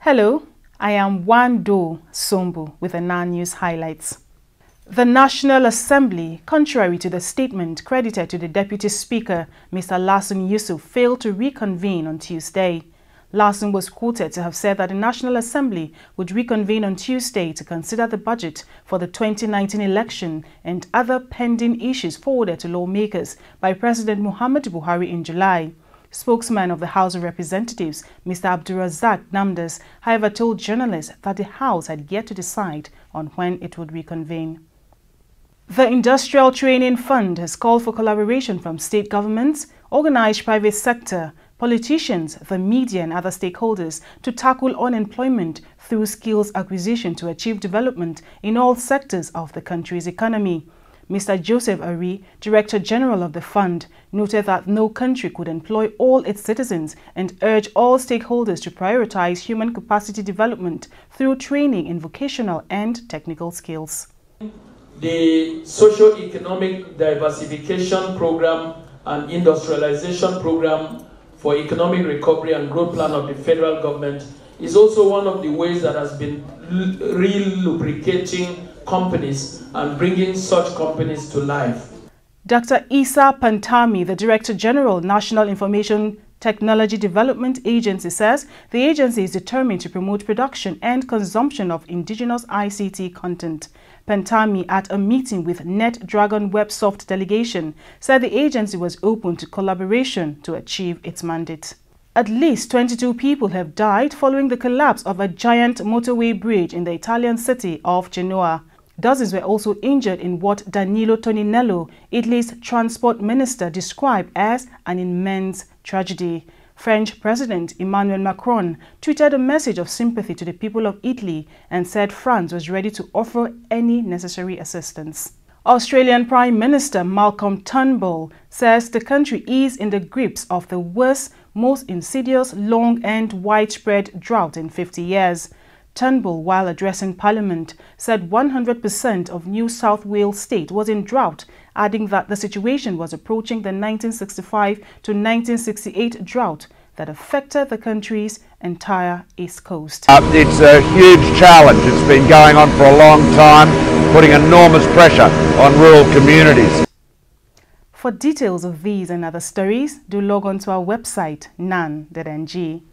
Hello, I am Wando Sombu with the NAN News highlights. The National Assembly, contrary to the statement credited to the Deputy Speaker, Mr. Lasun Yusuf, failed to reconvene on Tuesday. Lasun was quoted to have said that the National Assembly would reconvene on Tuesday to consider the budget for the 2019 election and other pending issues forwarded to lawmakers by President Muhammadu Buhari in July. Spokesman of the House of Representatives, Mr. Abdulrazak Namdas, however, told journalists that the House had yet to decide on when it would reconvene. The Industrial Training Fund has called for collaboration from state governments, organized private sector, politicians, the media and other stakeholders to tackle unemployment through skills acquisition to achieve development in all sectors of the country's economy. Mr. Joseph Ari, Director General of the fund, noted that no country could employ all its citizens and urged all stakeholders to prioritize human capacity development through training in vocational and technical skills. The socio-economic diversification program and industrialization program for economic recovery and growth plan of the federal government is also one of the ways that has been re-lubricating companies and bringing such companies to life. Dr. Isa Pantami, the Director General, National Information Technology Development Agency, says the agency is determined to promote production and consumption of indigenous ICT content. Pantami, at a meeting with NetDragon WebSoft delegation, said the agency was open to collaboration to achieve its mandate. At least 22 people have died following the collapse of a giant motorway bridge in the Italian city of Genoa. Dozens were also injured in what Danilo Toninello, Italy's transport minister, described as an immense tragedy. French President Emmanuel Macron tweeted a message of sympathy to the people of Italy and said France was ready to offer any necessary assistance. Australian Prime Minister Malcolm Turnbull says the country is in the grips of the worst, most insidious, long and widespread drought in 50 years. Turnbull, while addressing Parliament, said 100% of New South Wales state was in drought, adding that the situation was approaching the 1965 to 1968 drought that affected the country's entire east coast. It's a huge challenge. It's been going on for a long time, putting enormous pressure on rural communities. For details of these and other stories, do log on to our website, nan.ng.